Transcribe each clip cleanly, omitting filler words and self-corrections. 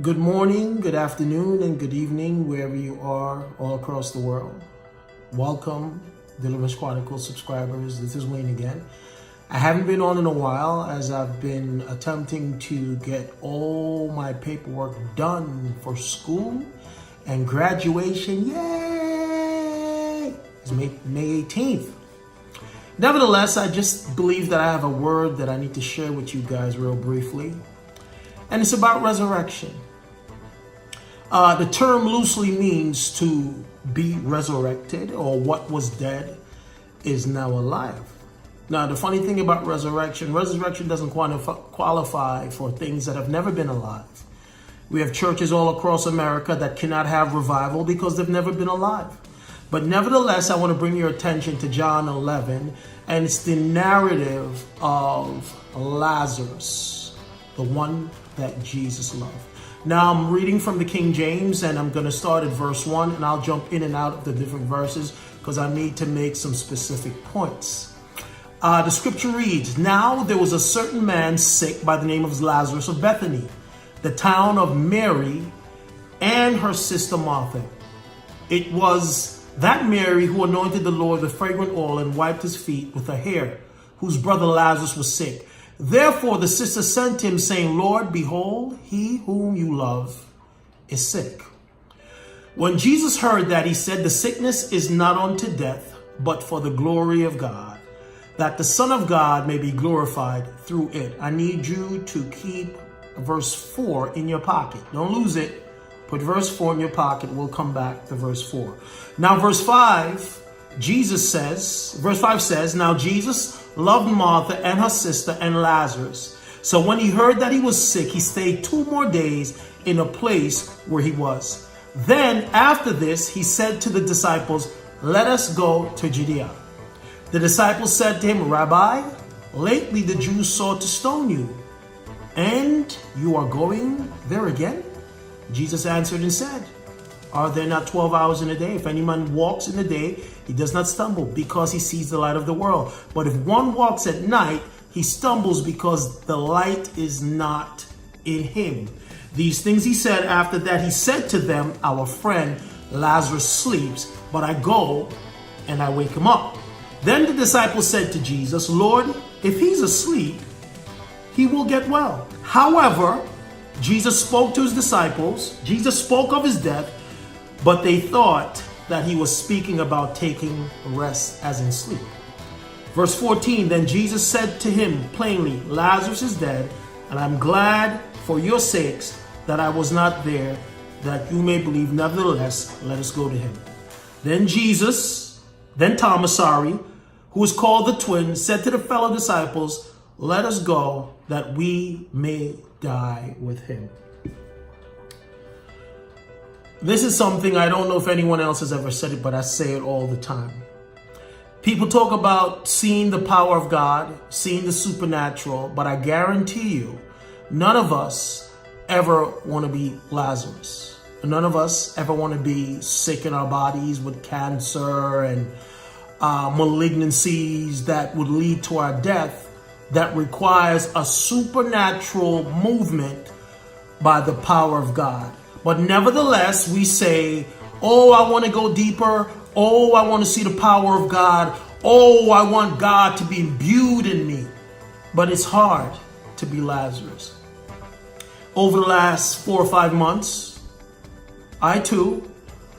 Good morning, good afternoon, and good evening, wherever you are all across the world. Welcome, Deliverance Chronicles subscribers. This is Wayne again. I haven't been on in a while as I've been attempting to get all my paperwork done for school and graduation. Yay! It's May 18th. Nevertheless, I just believe that I have a word that I need to share with you guys real briefly. And it's about resurrection. The term loosely means to be resurrected, or what was dead is now alive. Now, the funny thing about resurrection doesn't qualify for things that have never been alive. We have churches all across America that cannot have revival because they've never been alive. But nevertheless, I want to bring your attention to John 11, and it's the narrative of Lazarus, the one that Jesus loved. Now I'm reading from the King James, and I'm going to start at verse 1, and I'll jump in and out of the different verses because I need to make some specific points. The scripture reads, "Now there was a certain man sick by the name of Lazarus of Bethany, the town of Mary and her sister Martha. It was that Mary who anointed the Lord with fragrant oil and wiped his feet with her hair, whose brother Lazarus was sick. Therefore the sister sent him, saying, Lord, behold, he whom you love is sick." When Jesus heard that, he said, "The sickness is not unto death, but for the glory of God, that the Son of God may be glorified through it." I need you to keep verse 4 in your pocket. Don't lose it. Put verse 4 in your pocket. We'll come back to verse 4. Now, verse 5 says, "Now Jesus loved Martha and her sister and Lazarus. So when he heard that he was sick, he stayed 2 more days in a place where he was. Then after this, he said to the disciples, 'Let us go to Judea.' The disciples said to him, 'Rabbi, lately the Jews sought to stone you, and you are going there again?' Jesus answered and said, 'Are there not 12 hours in a day? If any man walks in the day, he does not stumble, because he sees the light of the world. But if one walks at night, he stumbles because the light is not in him.' These things he said. After that, he said to them, 'Our friend Lazarus sleeps, but I go and I wake him up.' Then the disciples said to Jesus, 'Lord, if he's asleep, he will get well.' However, Jesus spoke to his disciples. Jesus spoke of his death, but they thought that he was speaking about taking rest as in sleep. Verse 14, then Jesus said to him plainly, 'Lazarus is dead, and I'm glad for your sakes that I was not there, that you may believe. Nevertheless, let us go to him.' Then Thomas, who is called the twin, said to the fellow disciples, 'Let us go, that we may die with him.'" This is something I don't know if anyone else has ever said it, but I say it all the time. People talk about seeing the power of God, seeing the supernatural, but I guarantee you, none of us ever want to be Lazarus. None of us ever want to be sick in our bodies with cancer and malignancies that would lead to our death, that requires a supernatural movement by the power of God. But nevertheless, we say, "Oh, I want to go deeper. Oh, I want to see the power of God. Oh, I want God to be imbued in me." But it's hard to be Lazarus. Over the last 4 or 5 months, I too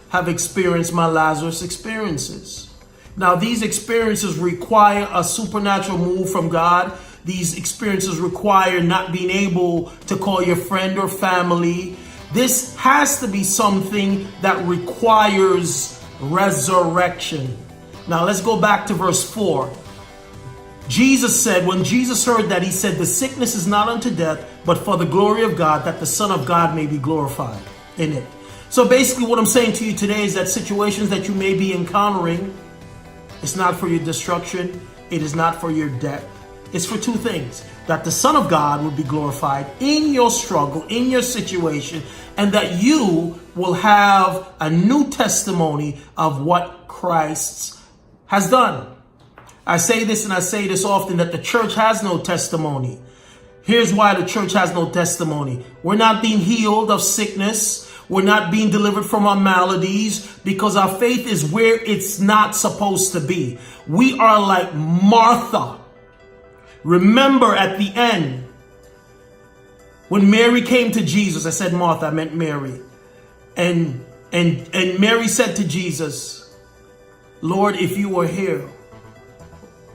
have experienced my Lazarus experiences. Now, these experiences require a supernatural move from God. These experiences require not being able to call your friend or family. This has to be something that requires resurrection. Now let's go back to verse 4. Jesus said, when Jesus heard that, he said, "The sickness is not unto death, but for the glory of God, that the Son of God may be glorified in it." So basically what I'm saying to you today is that situations that you may be encountering, it's not for your destruction. It is not for your death. It's for 2 things: that the Son of God will be glorified in your struggle, in your situation, and that you will have a new testimony of what Christ has done. I say this and I say this often, that the church has no testimony. Here's why the church has no testimony. We're not being healed of sickness. We're not being delivered from our maladies because our faith is where it's not supposed to be. We are like Martha. Remember at the end, when Mary came to Jesus, I said Martha, I meant Mary. And Mary said to Jesus, Lord, if you were here,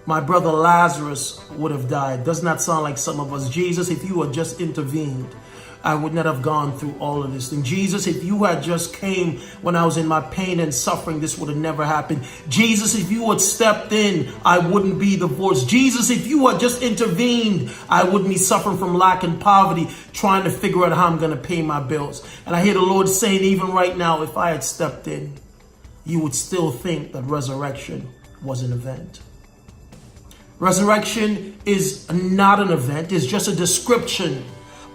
my brother Lazarus would have died. Does not sound like some of us. Jesus, if you had just intervened, I would not have gone through all of this thing. Jesus, if you had just came when I was in my pain and suffering, this would have never happened. Jesus, if you had stepped in, I wouldn't be divorced. Jesus, if you had just intervened, I wouldn't be suffering from lack and poverty, trying to figure out how I'm going to pay my bills. And I hear the Lord saying, even right now, if I had stepped in, you would still think that resurrection was an event. Resurrection is not an event. It's just a description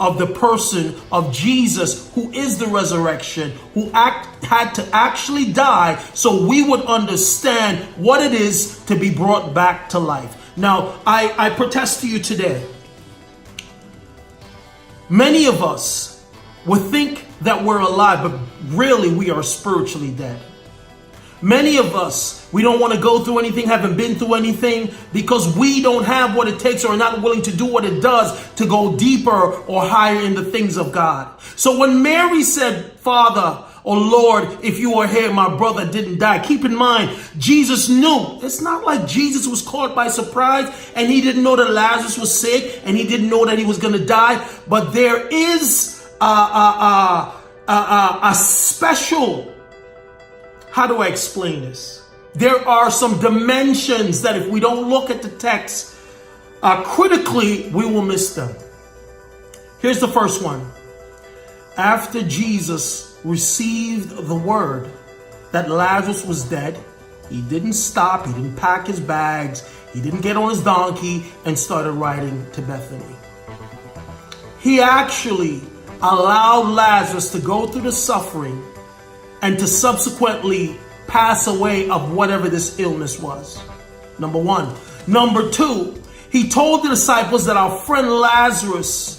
of the person of Jesus, who is the resurrection, who had to actually die so we would understand what it is to be brought back to life. Now, I protest to you today. Many of us would think that we're alive, but really we are spiritually dead. Many of us, we don't want to go through anything, haven't been through anything, because we don't have what it takes or are not willing to do what it does to go deeper or higher in the things of God. So when Mary said, Father, or Lord, if you were here, my brother didn't die. Keep in mind, Jesus knew. It's not like Jesus was caught by surprise and he didn't know that Lazarus was sick and he didn't know that he was going to die. But there is a special, how do I explain this? There are some dimensions that if we don't look at the text critically, we will miss them. Here's the first one. After Jesus received the word that Lazarus was dead, he didn't stop, he didn't pack his bags, he didn't get on his donkey and started riding to Bethany. He actually allowed Lazarus to go through the suffering and to subsequently pass away of whatever this illness was. Number one. Number two, he told the disciples that our friend Lazarus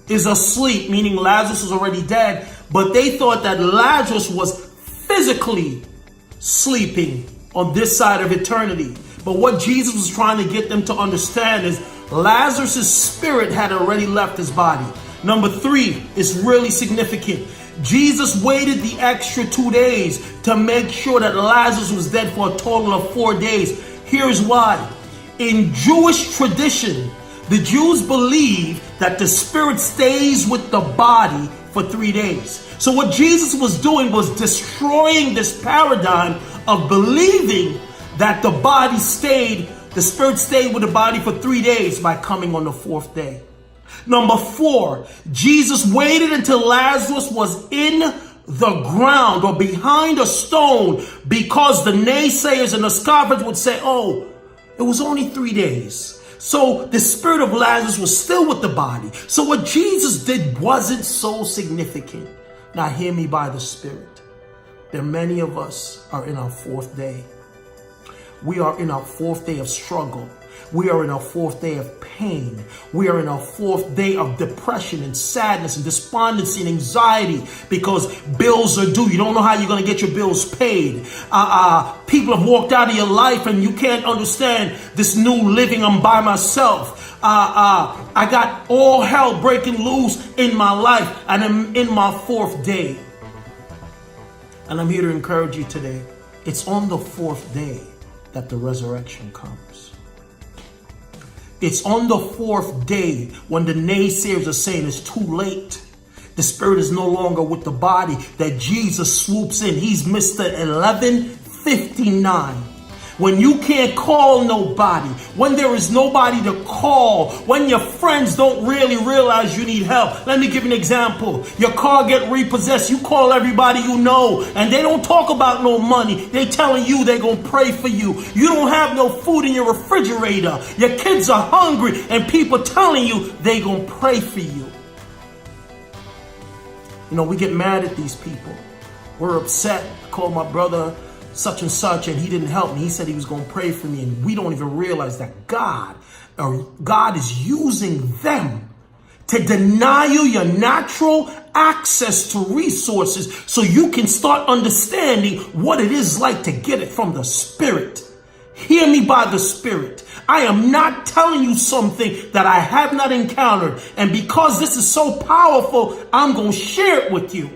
is asleep, meaning Lazarus was already dead, but they thought that Lazarus was physically sleeping on this side of eternity. But what Jesus was trying to get them to understand is Lazarus' spirit had already left his body. Number three is really significant. Jesus waited the extra 2 days to make sure that Lazarus was dead for a total of 4 days. Here's why. In Jewish tradition, the Jews believe that the spirit stays with the body for 3 days. So what Jesus was doing was destroying this paradigm of believing that the spirit stayed with the body for 3 days by coming on the 4th day. Number four, Jesus waited until Lazarus was in the ground or behind a stone, because the naysayers and the scoffers would say, oh, it was only 3 days. So the spirit of Lazarus was still with the body. So what Jesus did wasn't so significant. Now hear me by the Spirit. There are many of us are in our 4th day. We are in our 4th day of struggle. We are in our 4th day of pain. We are in our 4th day of depression and sadness and despondency and anxiety because bills are due. You don't know how you're going to get your bills paid. People have walked out of your life and you can't understand this new living. I'm by myself. I got all hell breaking loose in my life and I'm in my 4th day. And I'm here to encourage you today. It's on the 4th day that the resurrection comes. It's on the 4th day when the naysayers are saying it's too late. The spirit is no longer with the body, that Jesus swoops in. He's Mr. 1159. When you can't call nobody, when there is nobody to call, when your friends don't really realize you need help. Let me give you an example. Your car get repossessed. You call everybody you know, and they don't talk about no money. They telling you they gonna pray for you. You don't have no food in your refrigerator. Your kids are hungry, and people telling you they gonna pray for you. You know, we get mad at these people. We're upset. I called my brother such and such, and he didn't help me. He said he was going to pray for me, and we don't even realize that God is using them to deny you your natural access to resources so you can start understanding what it is like to get it from the Spirit. Hear me by the Spirit. I am not telling you something that I have not encountered. And because this is so powerful, I'm going to share it with you.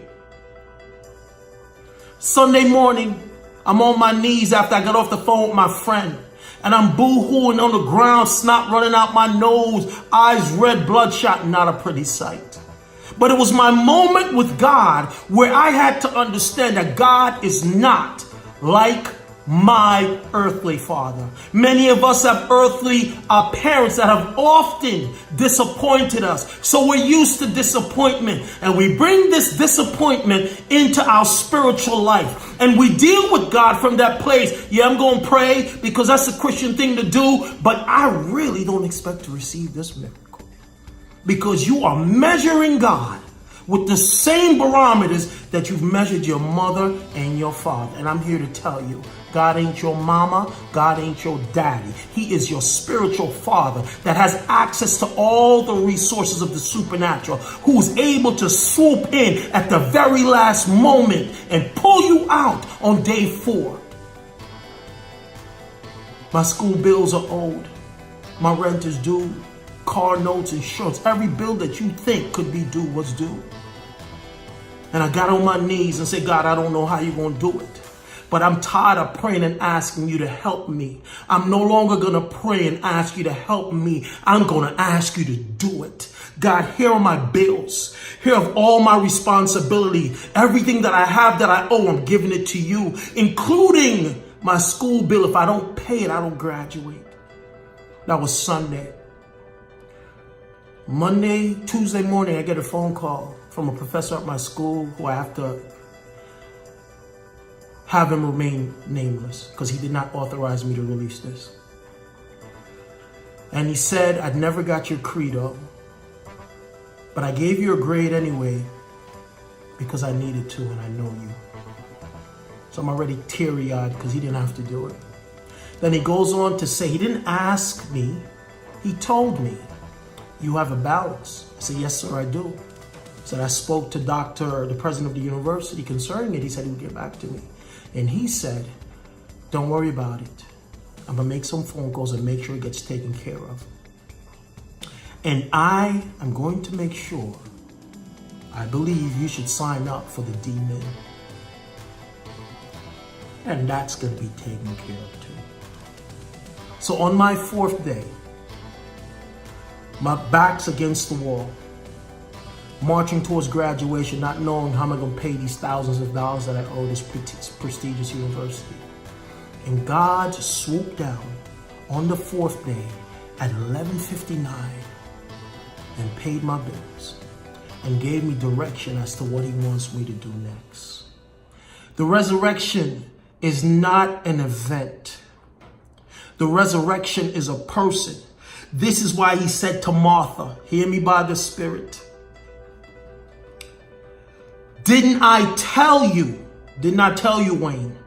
Sunday morning, I'm on my knees after I got off the phone with my friend. And I'm boo-hooing on the ground, snot running out my nose, eyes red, bloodshot, not a pretty sight. But it was my moment with God where I had to understand that God is not like my earthly father. Many of us have earthly parents that have often disappointed us. So we're used to disappointment, and we bring this disappointment into our spiritual life. And we deal with God from that place. Yeah, I'm going to pray because that's a Christian thing to do, but I really don't expect to receive this miracle. Because you are measuring God with the same barometers that you've measured your mother and your father. And I'm here to tell you, God ain't your mama. God ain't your daddy. He is your spiritual father that has access to all the resources of the supernatural, who is able to swoop in at the very last moment and pull you out on day 4. My school bills are owed. My rent is due. Car notes, insurance, every bill that you think could be due was due. And I got on my knees and said, God, I don't know how you're going to do it, but I'm tired of praying and asking you to help me. I'm no longer going to pray and ask you to help me. I'm going to ask you to do it. God, here are my bills. Here are all my responsibility. Everything that I have that I owe, I'm giving it to you, including my school bill. If I don't pay it, I don't graduate. That was Sunday. Monday, Tuesday morning, I get a phone call from a professor at my school who I have to have him remain nameless because he did not authorize me to release this. And he said, I'd never got your credo, but I gave you a grade anyway because I needed to and I know you. So I'm already teary-eyed because he didn't have to do it. Then he goes on to say, he didn't ask me, he told me, you have a balance. I said, yes, sir, I do. He said, I spoke to the president of the university concerning it. He said he would get back to me. And he said, don't worry about it. I'm going to make some phone calls and make sure it gets taken care of. And I am going to make sure, I believe you should sign up for the D-Min. And that's going to be taken care of too. So on my 4th day, my back's against the wall, marching towards graduation, not knowing how am I going to pay these thousands of dollars that I owe this prestigious university. And God swooped down on the 4th day at 11:59 and paid my bills and gave me direction as to what he wants me to do next. The resurrection is not an event. The resurrection is a person. This is why he said to Martha, hear me by the Spirit. Didn't I tell you, Wayne,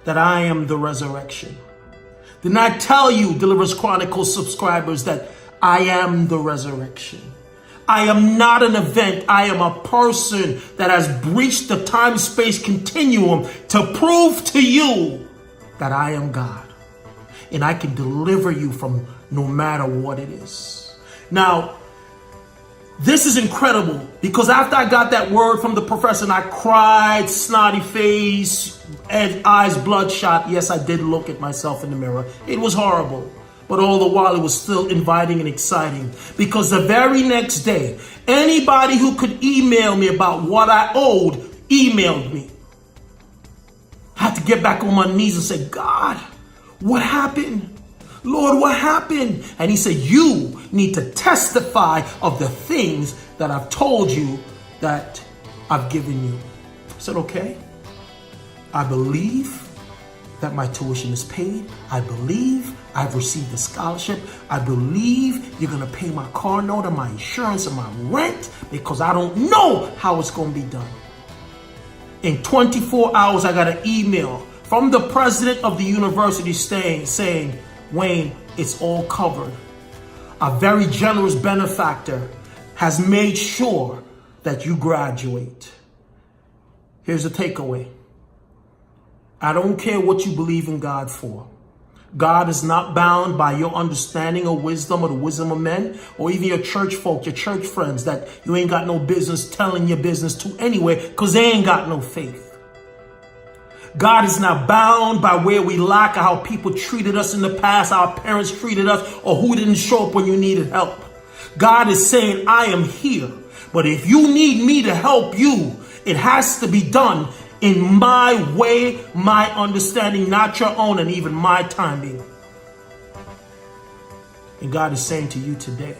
that I am the resurrection? Didn't I tell you, Deliverance Chronicles subscribers, that I am the resurrection? I am not an event. I am a person that has breached the time-space continuum to prove to you that I am God. And I can deliver you from no matter what it is. Now, this is incredible because after I got that word from the professor and I cried, snotty face, eyes bloodshot. Yes, I did look at myself in the mirror. It was horrible. But all the while it was still inviting and exciting because the very next day, anybody who could email me about what I owed emailed me. I had to get back on my knees and say, God, what happened? Lord, what happened? And he said, you need to testify of the things that I've told you that I've given you. I said, okay. I believe that my tuition is paid. I believe I've received a scholarship. I believe you're going to pay my car note and my insurance and my rent because I don't know how it's going to be done. In 24 hours, I got an email from the president of the university saying, Wayne, it's all covered. A very generous benefactor has made sure that you graduate. Here's the takeaway. I don't care what you believe in God for. God is not bound by your understanding or wisdom or the wisdom of men or even your church folk, your church friends that you ain't got no business telling your business to anyway because they ain't got no faith. God is not bound by where we lack or how people treated us in the past, how our parents treated us, or who didn't show up when you needed help. God is saying, I am here, but if you need me to help you, it has to be done in my way, my understanding, not your own, and even my timing. And God is saying to you today,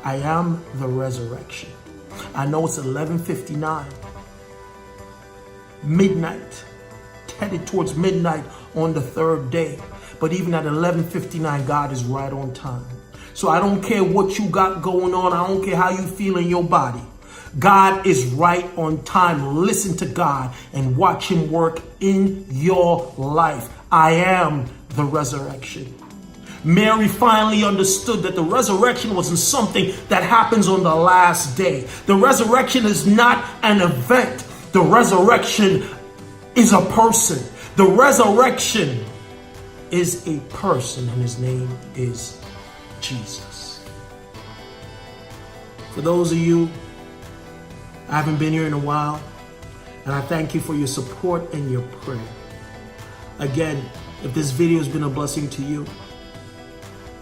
I am the resurrection. I know it's 11:59, midnight, headed towards midnight on the third day. But even at 11:59, God is right on time. So I don't care what you got going on. I don't care how you feel in your body. God is right on time. Listen to God and watch him work in your life. I am the resurrection. Mary finally understood that the resurrection wasn't something that happens on the last day. The resurrection is not an event. The resurrection is a person. The resurrection is a person, and his name is Jesus. For those of you, I haven't been here in a while, and I thank you for your support and your prayer. Again, if this video has been a blessing to you,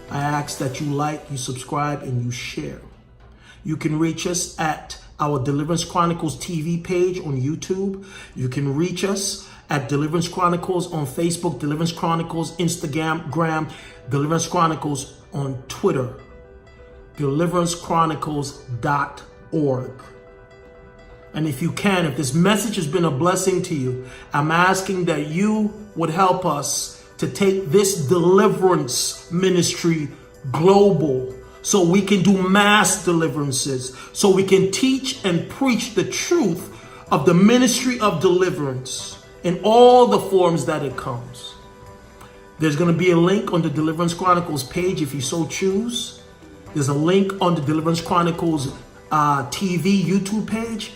I ask that you like, you subscribe, and you share. You can reach us at our Deliverance Chronicles TV page on YouTube. You can reach us at Deliverance Chronicles on Facebook, Deliverance Chronicles Instagram, Deliverance Chronicles on Twitter, deliveranchronicles.org. And if you can, if this message has been a blessing to you, I'm asking that you would help us to take this deliverance ministry global so we can do mass deliverances, so we can teach and preach the truth of the ministry of deliverance in all the forms that it comes. There's going to be a link on the Deliverance Chronicles page if you so choose. There's a link on the Deliverance Chronicles TV YouTube page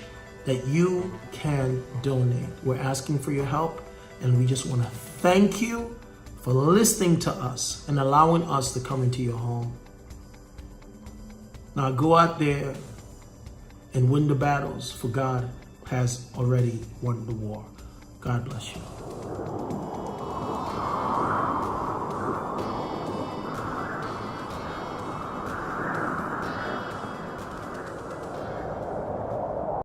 that you can donate. We're asking for your help, and we just want to thank you for listening to us and allowing us to come into your home. Now go out there and win the battles, for God has already won the war. God bless you.